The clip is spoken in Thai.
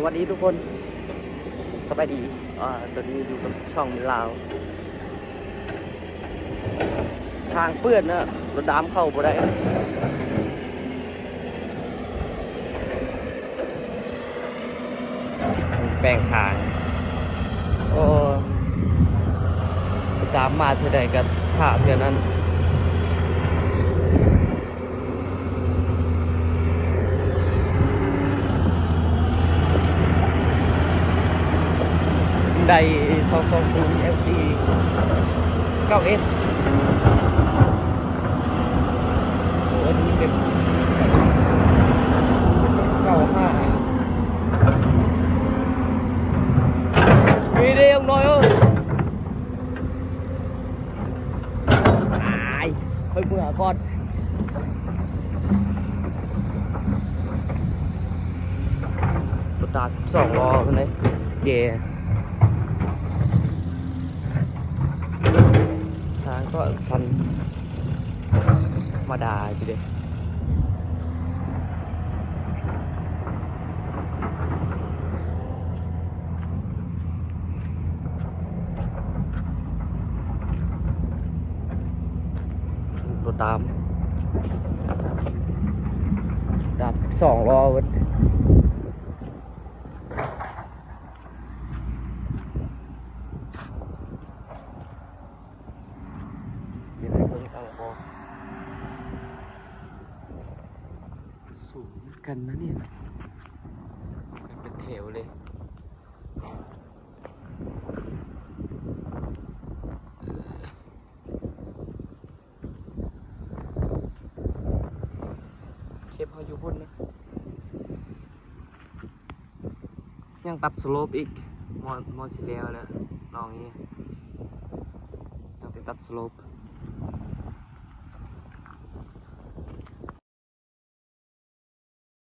วัสดีทุกคนสบายดีตอนนี้อยู่กับช่องมิลาวทางเปื้อนนะรถดามเข้าบ่ได้แปลงทางโอ้รถดามมาเท่าใดกันขาเท่านั้นได้220 FC 9S โอ้นี่เป็น95มีเดียมหน่อยค่อยเมื่อก่อนรถตาม12 ล้อคนนี้เจทางก็สันมาดาไปเลยรถตาม12 ล้อวัดสูงกันนะเนี่ยเป็นแถวเลยเชฟเขาอยู่พุ่นนะยังตัดสโลปอีกมอสิแล้วนะลองนี้ยังติดตัดสโลป